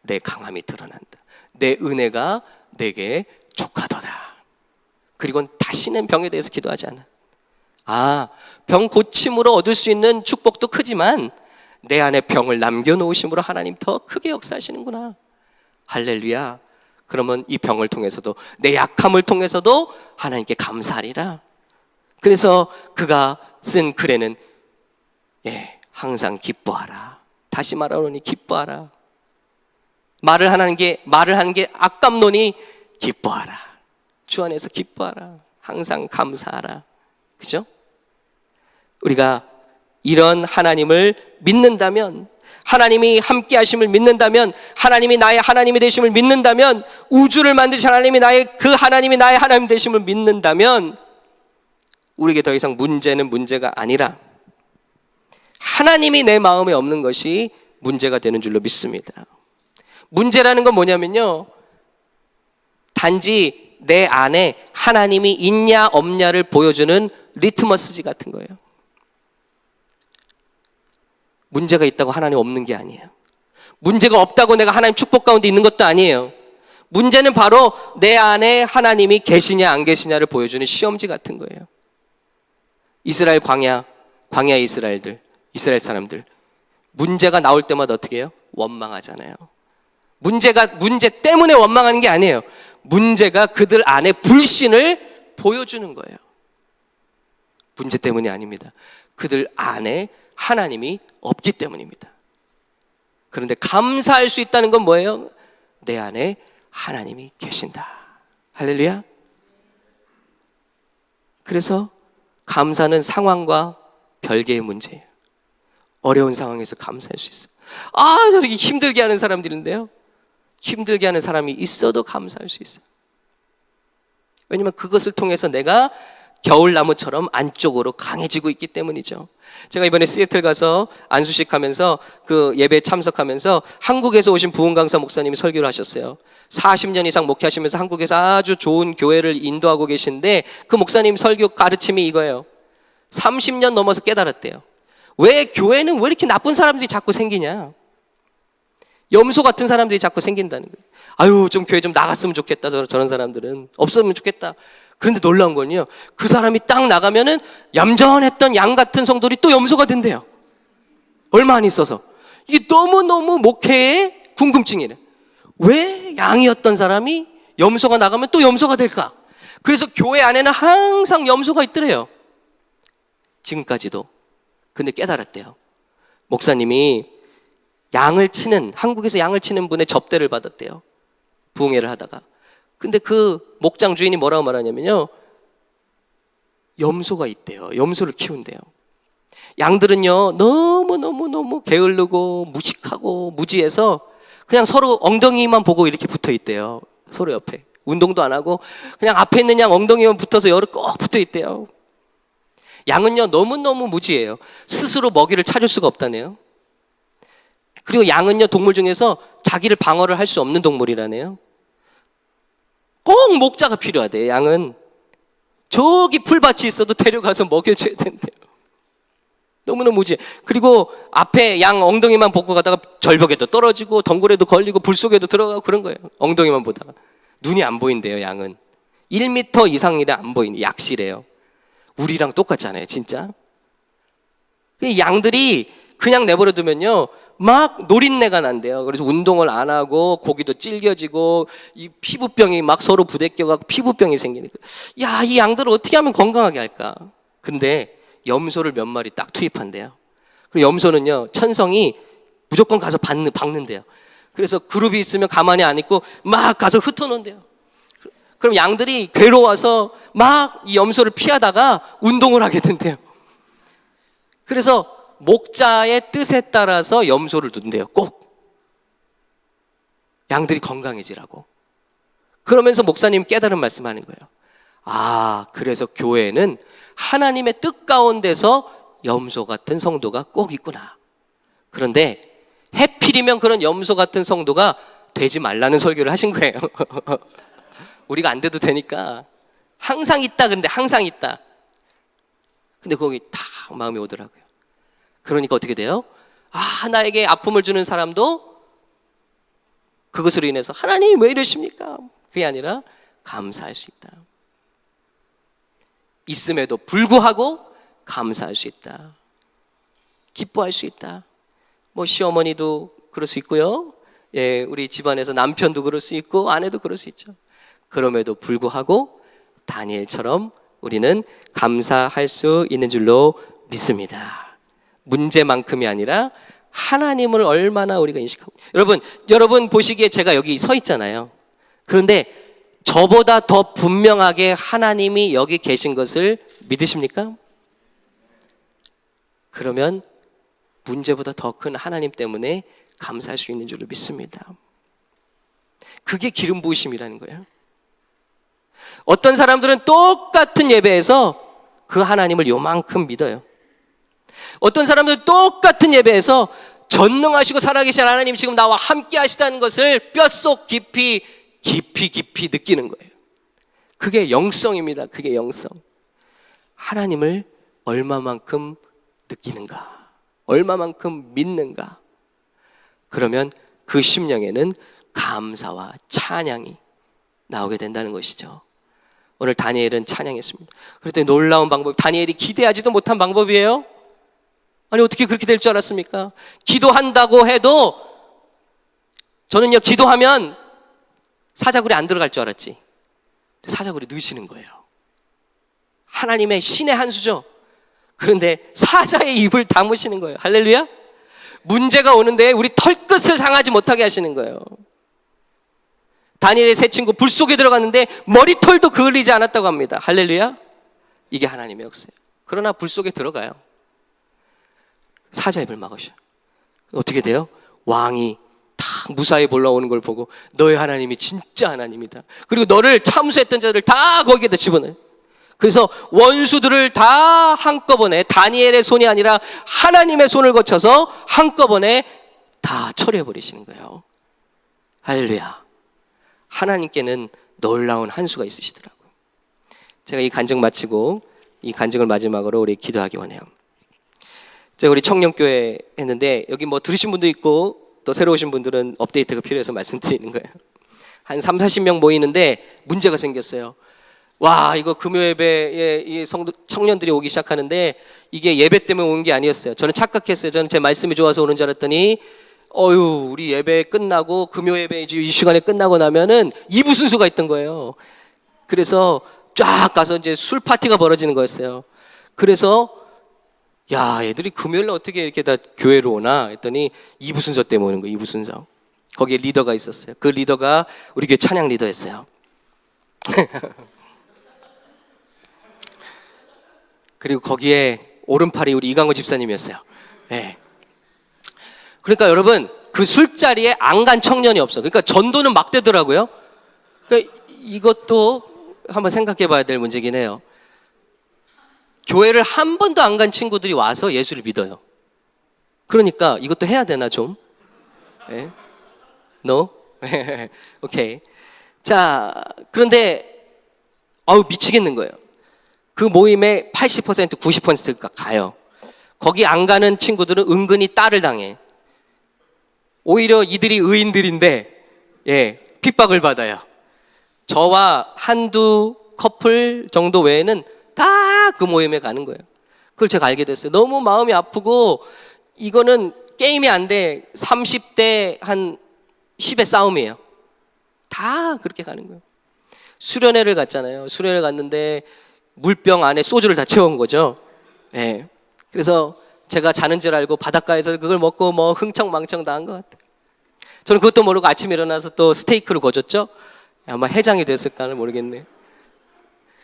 내 강함이 드러난다. 내 은혜가 내게 족하도다. 그리고는 다시는 병에 대해서 기도하지 않아. 병 고침으로 얻을 수 있는 축복도 크지만 내 안에 병을 남겨놓으심으로 하나님 더 크게 역사하시는구나. 할렐루야. 그러면 이 병을 통해서도, 내 약함을 통해서도 하나님께 감사하리라. 그래서 그가 쓴 글에는 항상 기뻐하라. 다시 말하노니 기뻐하라. 말을 하는 게 아깝노니 기뻐하라. 주 안에서 기뻐하라. 항상 감사하라. 그죠? 우리가 이런 하나님을 믿는다면, 하나님이 함께 하심을 믿는다면, 하나님이 나의 하나님이 되심을 믿는다면, 우주를 만드신 하나님이 하나님이 나의 하나님 되심을 믿는다면 우리에게 더 이상 문제는 문제가 아니라 하나님이 내 마음에 없는 것이 문제가 되는 줄로 믿습니다. 문제라는 건 뭐냐면요, 단지 내 안에 하나님이 있냐 없냐를 보여주는 리트머스지 같은 거예요. 문제가 있다고 하나님 없는 게 아니에요. 문제가 없다고 내가 하나님 축복 가운데 있는 것도 아니에요. 문제는 바로 내 안에 하나님이 계시냐 안 계시냐를 보여주는 시험지 같은 거예요. 이스라엘 광야 이스라엘 사람들, 문제가 나올 때마다 어떻게 해요? 원망하잖아요. 문제 때문에 원망하는 게 아니에요. 문제가 그들 안에 불신을 보여주는 거예요. 문제 때문이 아닙니다. 그들 안에 하나님이 없기 때문입니다. 그런데 감사할 수 있다는 건 뭐예요? 내 안에 하나님이 계신다. 할렐루야. 그래서 감사는 상황과 별개의 문제예요. 어려운 상황에서 감사할 수 있어요. 저렇게 힘들게 하는 사람들인데요, 힘들게 하는 사람이 있어도 감사할 수 있어요. 왜냐면 그것을 통해서 내가 겨울나무처럼 안쪽으로 강해지고 있기 때문이죠. 제가 이번에 시애틀 가서 안수식 하면서 그 예배에 참석하면서 한국에서 오신 부흥 강사 목사님이 설교를 하셨어요. 40년 이상 목회하시면서 한국에서 아주 좋은 교회를 인도하고 계신데 그 목사님 설교 가르침이 이거예요. 30년 넘어서 깨달았대요. 왜 교회는 왜 이렇게 나쁜 사람들이 자꾸 생기냐? 염소 같은 사람들이 자꾸 생긴다는 거예요. 아유, 좀 교회 좀 나갔으면 좋겠다. 저런 사람들은 없었으면 좋겠다. 그런데 놀라운 건요, 그 사람이 딱 나가면은 얌전했던 양 같은 성도들이 또 염소가 된대요. 얼마 안 있어서. 이게 너무너무 목회의 궁금증이래. 왜 양이었던 사람이 염소가 나가면 또 염소가 될까? 그래서 교회 안에는 항상 염소가 있더래요. 지금까지도. 근데 깨달았대요. 목사님이 한국에서 양을 치는 분의 접대를 받았대요. 부흥회를 하다가. 근데 그 목장 주인이 뭐라고 말하냐면요, 염소가 있대요. 염소를 키운대요. 양들은요, 너무 게으르고 무식하고 무지해서 그냥 서로 엉덩이만 보고 이렇게 붙어 있대요. 서로 옆에. 운동도 안 하고 그냥 앞에 있는 양 엉덩이만 붙어서 열을 꼭 붙어 있대요. 양은요, 너무너무 무지해요. 스스로 먹이를 찾을 수가 없다네요. 그리고 양은요, 동물 중에서 자기를 방어를 할 수 없는 동물이라네요. 꼭 목자가 필요하대요. 양은 저기 풀밭이 있어도 데려가서 먹여줘야 된대요. 너무너무 무지해. 그리고 앞에 양 엉덩이만 보고 가다가 절벽에도 떨어지고 덩굴에도 걸리고 불 속에도 들어가고 그런 거예요. 엉덩이만 보다가. 눈이 안 보인대요. 양은 1m 이상이라 안 보이는 약시래요. 우리랑 똑같잖아요, 진짜. 양들이 그냥 내버려 두면요, 막 노린내가 난대요. 그래서 운동을 안 하고 고기도 질겨지고 이 피부병이 막 서로 부대껴가고 피부병이 생기니까, 야, 이 양들을 어떻게 하면 건강하게 할까? 근데 염소를 몇 마리 딱 투입한대요. 그리고 염소는요, 천성이 무조건 가서 박는데요. 그래서 그룹이 있으면 가만히 안 있고 막 가서 흩어놓는데요. 그럼 양들이 괴로워서 막 이 염소를 피하다가 운동을 하게 된대요. 그래서 목자의 뜻에 따라서 염소를 둔대요. 꼭 양들이 건강해지라고. 그러면서 목사님 깨달은 말씀하는 거예요. 그래서 교회는 하나님의 뜻 가운데서 염소 같은 성도가 꼭 있구나. 그런데 해필이면 그런 염소 같은 성도가 되지 말라는 설교를 하신 거예요. 우리가 안 돼도 되니까 항상 있다. 근데 항상 있다. 근데 거기 다 마음이 오더라고요. 그러니까 어떻게 돼요? 나에게 아픔을 주는 사람도 그것으로 인해서 하나님 왜 이러십니까? 그게 아니라 감사할 수 있다. 있음에도 불구하고 감사할 수 있다. 기뻐할 수 있다. 시어머니도 그럴 수 있고요. 우리 집안에서 남편도 그럴 수 있고 아내도 그럴 수 있죠. 그럼에도 불구하고 다니엘처럼 우리는 감사할 수 있는 줄로 믿습니다. 문제만큼이 아니라 하나님을 얼마나 우리가 인식하고. 여러분 보시기에 제가 여기 서 있잖아요. 그런데 저보다 더 분명하게 하나님이 여기 계신 것을 믿으십니까? 그러면 문제보다 더 큰 하나님 때문에 감사할 수 있는 줄로 믿습니다. 그게 기름 부으심이라는 거예요. 어떤 사람들은 똑같은 예배에서 그 하나님을 요만큼 믿어요. 어떤 사람들은 똑같은 예배에서 전능하시고 살아계신 하나님 지금 나와 함께 하시다는 것을 뼛속 깊이 느끼는 거예요. 그게 영성입니다. 그게 영성. 하나님을 얼마만큼 느끼는가, 얼마만큼 믿는가. 그러면 그 심령에는 감사와 찬양이 나오게 된다는 것이죠. 오늘 다니엘은 찬양했습니다. 그랬더니 놀라운 방법, 다니엘이 기대하지도 못한 방법이에요. 아니 어떻게 그렇게 될 줄 알았습니까? 기도한다고 해도 저는요, 기도하면 사자굴이 안 들어갈 줄 알았지. 사자굴이 넣으시는 거예요. 하나님의 신의 한 수죠. 그런데 사자의 입을 다무시는 거예요. 할렐루야. 문제가 오는데 우리 털끝을 상하지 못하게 하시는 거예요. 다니엘의 세 친구 불 속에 들어갔는데 머리털도 그을리지 않았다고 합니다. 할렐루야. 이게 하나님의 역사예요. 그러나 불 속에 들어가요. 사자의 입을 막으셔. 어떻게 돼요? 왕이 딱 무사히 올라오는 걸 보고 너의 하나님이 진짜 하나님이다. 그리고 너를 참수했던 자들을 다 거기에다 집어넣어요. 그래서 원수들을 다 한꺼번에 다니엘의 손이 아니라 하나님의 손을 거쳐서 한꺼번에 다 처리해버리시는 거예요. 할렐루야. 하나님께는 놀라운 한 수가 있으시더라고요. 제가 이 간증 마치고 이 간증을 마지막으로 우리 기도하기 원해요. 제가 우리 청년교회 했는데 여기 뭐 들으신 분도 있고 또 새로 오신 분들은 업데이트가 필요해서 말씀드리는 거예요. 한 3, 40명 모이는데 문제가 생겼어요. 와, 이거 금요 예배에 이 청년들이 오기 시작하는데 이게 예배 때문에 온 게 아니었어요. 저는 착각했어요. 저는 제 말씀이 좋아서 오는 줄 알았더니 우리 예배 끝나고 금요 예배 이 시간에 끝나고 나면은 2부 순서가 있던 거예요. 그래서 쫙 가서 이제 술 파티가 벌어지는 거였어요. 그래서 야, 애들이 금요일날 어떻게 이렇게 다 교회로 오나 했더니 2부 순서 때문에 오는 거예요. 2부 순서. 거기에 리더가 있었어요. 그 리더가 우리 교회 찬양 리더였어요. 그리고 거기에 오른팔이 우리 이강호 집사님이었어요. 네. 그러니까 여러분, 그 술자리에 안 간 청년이 없어. 그러니까 전도는 막 되더라고요. 그러니까 이것도 한번 생각해 봐야 될 문제긴 해요. 교회를 한 번도 안 간 친구들이 와서 예수를 믿어요. 그러니까 이것도 해야 되나 좀? 네? No? 오케이. 자, 그런데 미치겠는 거예요. 그 모임에 80%, 90%가 가요. 거기 안 가는 친구들은 은근히 딸을 당해. 오히려 이들이 의인들인데 핍박을 받아요. 저와 한두 커플 정도 외에는 다 그 모임에 가는 거예요. 그걸 제가 알게 됐어요. 너무 마음이 아프고 이거는 게임이 안 돼. 30대 한 10의 싸움이에요. 다 그렇게 가는 거예요. 수련회를 갔잖아요. 수련회 갔는데 물병 안에 소주를 다 채운 거죠. 네. 그래서 제가 자는 줄 알고 바닷가에서 그걸 먹고 뭐 흥청망청 다 한 것 같아요. 저는 그것도 모르고 아침에 일어나서 또 스테이크를 거졌죠. 아마 해장이 됐을까는 모르겠네요.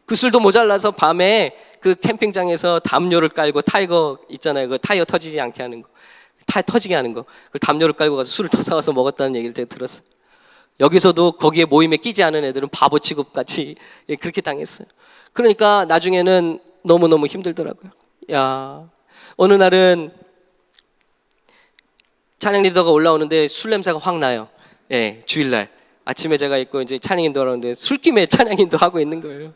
그 술도 모자라서 밤에 그 캠핑장에서 담요를 깔고 타이거 있잖아요. 그 타이어 터지지 않게 하는 거. 타이어 터지게 하는 거. 그 담요를 깔고 가서 술을 더 사와서 먹었다는 얘기를 제가 들었어요. 여기서도 거기에 모임에 끼지 않은 애들은 바보 취급같이 그렇게 당했어요. 그러니까 나중에는 너무너무 힘들더라고요. 야, 어느 날은 찬양 리더가 올라오는데 술 냄새가 확 나요. 주일날 아침에 제가 있고 이제 찬양 인도 하는데 술김에 찬양 인도 하고 있는 거예요.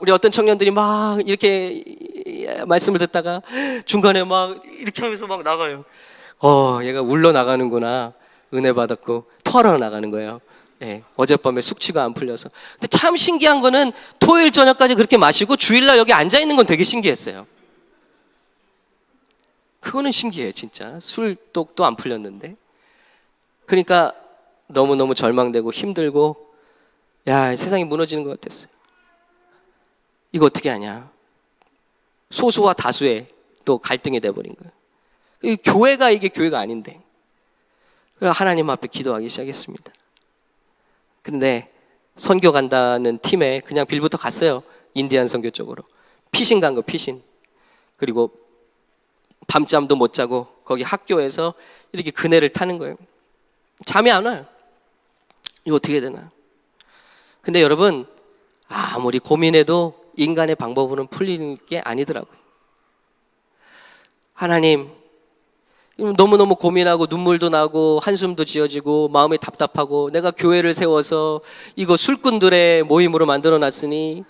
우리 어떤 청년들이 막 이렇게 말씀을 듣다가 중간에 막 이렇게 하면서 막 나가요. 얘가 울러 나가는구나. 은혜 받았고 토하러 나가는 거예요. 어젯밤에 숙취가 안 풀려서. 근데 참 신기한 거는 토요일 저녁까지 그렇게 마시고 주일날 여기 앉아 있는 건 되게 신기했어요. 그거는 신기해요, 진짜. 술독도 안 풀렸는데. 그러니까 너무너무 절망되고 힘들고 세상이 무너지는 것 같았어요. 이거 어떻게 하냐. 소수와 다수의 또 갈등이 돼버린 거예요. 교회가 이게 교회가 아닌데. 하나님 앞에 기도하기 시작했습니다. 근데 선교 간다는 팀에 그냥 빌부터 갔어요. 인디안 선교 쪽으로. 피신 간 거, 피신. 그리고 밤잠도 못 자고 거기 학교에서 이렇게 그네를 타는 거예요. 잠이 안 와요. 이거 어떻게 되나. 근데 여러분, 아무리 고민해도 인간의 방법으로는 풀리는 게 아니더라고요. 하나님, 너무너무 고민하고 눈물도 나고 한숨도 지어지고 마음이 답답하고 내가 교회를 세워서 이거 술꾼들의 모임으로 만들어 놨으니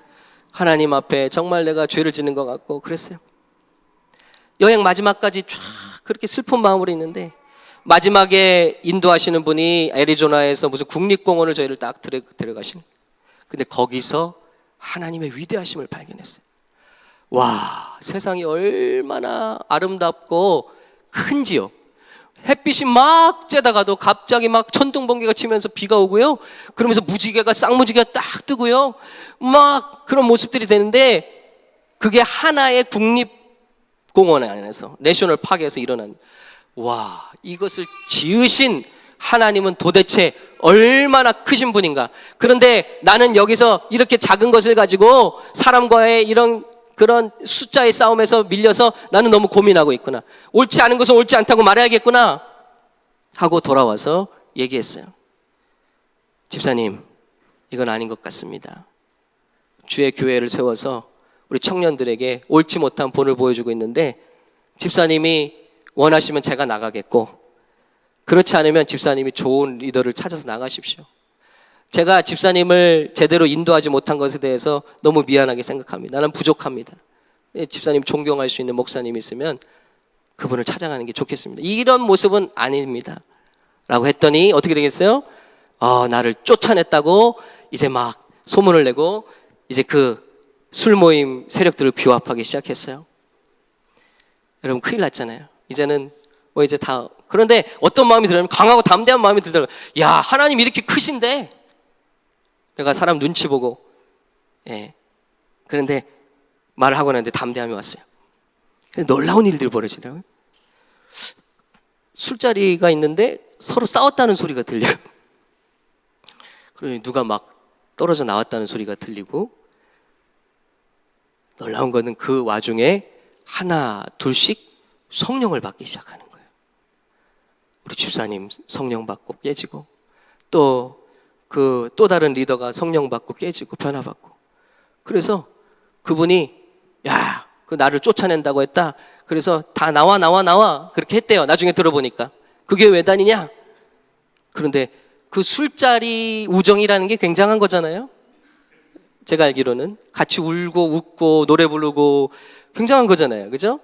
하나님 앞에 정말 내가 죄를 짓는 것 같고 그랬어요. 여행 마지막까지 쫙 그렇게 슬픈 마음으로 있는데 마지막에 인도하시는 분이 애리조나에서 무슨 국립공원을 저희를 딱 데려가시는. 근데 거기서 하나님의 위대하심을 발견했어요. 와, 세상이 얼마나 아름답고 큰지요. 햇빛이 막 쬐다가도 갑자기 막 천둥번개가 치면서 비가 오고요. 그러면서 무지개가 쌍무지개가 딱 뜨고요. 막 그런 모습들이 되는데 그게 하나의 국립공원 안에서 내셔널 파크에서 일어난. 와, 이것을 지으신 하나님은 도대체 얼마나 크신 분인가. 그런데 나는 여기서 이렇게 작은 것을 가지고 사람과의 이런 그런 숫자의 싸움에서 밀려서 나는 너무 고민하고 있구나. 옳지 않은 것은 옳지 않다고 말해야겠구나 하고 돌아와서 얘기했어요. 집사님, 이건 아닌 것 같습니다. 주의 교회를 세워서 우리 청년들에게 옳지 못한 본을 보여주고 있는데 집사님이 원하시면 제가 나가겠고 그렇지 않으면 집사님이 좋은 리더를 찾아서 나가십시오. 제가 집사님을 제대로 인도하지 못한 것에 대해서 너무 미안하게 생각합니다. 나는 부족합니다. 집사님 존경할 수 있는 목사님이 있으면 그분을 찾아가는 게 좋겠습니다. 이런 모습은 아닙니다 라고 했더니 어떻게 되겠어요? 나를 쫓아냈다고 이제 막 소문을 내고 이제 그 술 모임 세력들을 규합하기 시작했어요. 여러분 큰일 났잖아요. 이제는 뭐 이제 다. 그런데 어떤 마음이 들냐면 강하고 담대한 마음이 들더라고요. 야, 하나님 이렇게 크신데 내가 사람 눈치 보고 그런데 말을 하고 나는데 담대함이 왔어요. 놀라운 일들이 벌어지더라고요. 술자리가 있는데 서로 싸웠다는 소리가 들려요. 그러니 누가 막 떨어져 나왔다는 소리가 들리고 놀라운 거는 그 와중에 하나 둘씩 성령을 받기 시작하는 거예요. 우리 집사님 성령 받고 깨지고 또 다른 리더가 성령 받고 깨지고 변화받고 그래서 그분이 야, 그 나를 쫓아낸다고 했다. 그래서 다 나와 그렇게 했대요. 나중에 들어보니까 그게 왜 다니냐? 그런데 그 술자리 우정이라는 게 굉장한 거잖아요. 제가 알기로는 같이 울고 웃고 노래 부르고 굉장한 거잖아요. 그죠?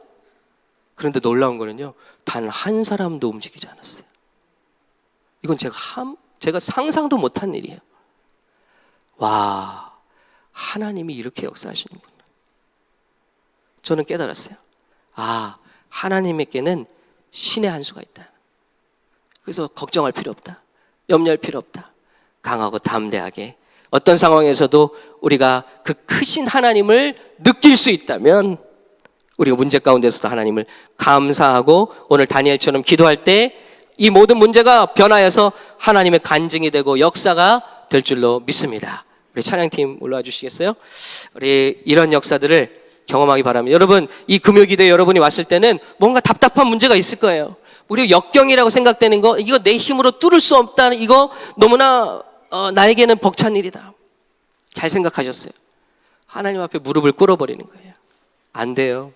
그런데 놀라운 거는요. 단 한 사람도 움직이지 않았어요. 이건 제가 상상도 못한 일이에요. 와, 하나님이 이렇게 역사하시는구나. 저는 깨달았어요. 하나님에게는 신의 한 수가 있다. 그래서 걱정할 필요 없다. 염려할 필요 없다. 강하고 담대하게 어떤 상황에서도 우리가 그 크신 하나님을 느낄 수 있다면 우리가 문제 가운데서도 하나님을 감사하고 오늘 다니엘처럼 기도할 때 이 모든 문제가 변화해서 하나님의 간증이 되고 역사가 될 줄로 믿습니다. 우리 찬양팀 올라와 주시겠어요? 우리 이런 역사들을 경험하기 바랍니다. 여러분, 이 금요기도에 여러분이 왔을 때는 뭔가 답답한 문제가 있을 거예요. 우리 역경이라고 생각되는 거, 이거 내 힘으로 뚫을 수 없다는, 이거 너무나 나에게는 벅찬 일이다. 잘 생각하셨어요. 하나님 앞에 무릎을 꿇어버리는 거예요. 안 돼요.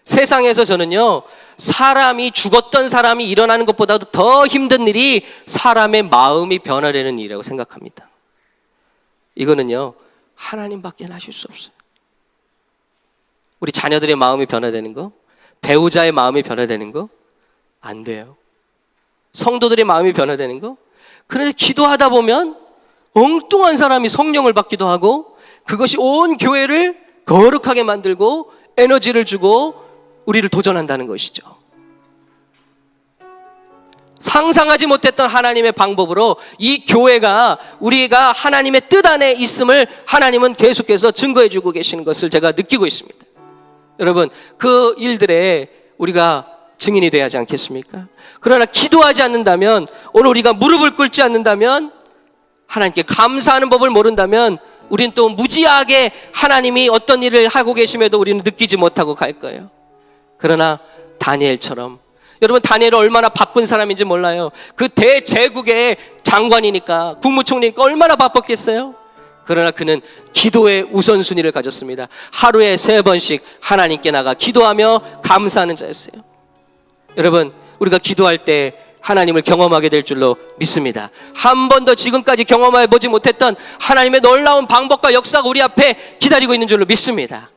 세상에서 저는요, 사람이 죽었던 사람이 일어나는 것보다도 더 힘든 일이 사람의 마음이 변화되는 일이라고 생각합니다. 이거는요, 하나님밖에 하실 수 없어요. 우리 자녀들의 마음이 변화되는 거, 배우자의 마음이 변화되는 거, 안 돼요. 성도들의 마음이 변화되는 거. 그래서 기도하다 보면 엉뚱한 사람이 성령을 받기도 하고 그것이 온 교회를 거룩하게 만들고 에너지를 주고 우리를 도전한다는 것이죠. 상상하지 못했던 하나님의 방법으로 이 교회가 우리가 하나님의 뜻 안에 있음을 하나님은 계속해서 증거해 주고 계시는 것을 제가 느끼고 있습니다. 여러분, 그 일들에 우리가 증인이 돼야 하지 않겠습니까? 그러나 기도하지 않는다면, 오늘 우리가 무릎을 꿇지 않는다면, 하나님께 감사하는 법을 모른다면 우리는 또 무지하게 하나님이 어떤 일을 하고 계심에도 우리는 느끼지 못하고 갈 거예요. 그러나 다니엘처럼, 여러분 다니엘은 얼마나 바쁜 사람인지 몰라요. 그 대제국의 장관이니까, 국무총리니까 얼마나 바빴겠어요? 그러나 그는 기도의 우선순위를 가졌습니다. 하루에 3번씩 하나님께 나가 기도하며 감사하는 자였어요. 여러분, 우리가 기도할 때 하나님을 경험하게 될 줄로 믿습니다. 한 번도 지금까지 경험해 보지 못했던 하나님의 놀라운 방법과 역사가 우리 앞에 기다리고 있는 줄로 믿습니다.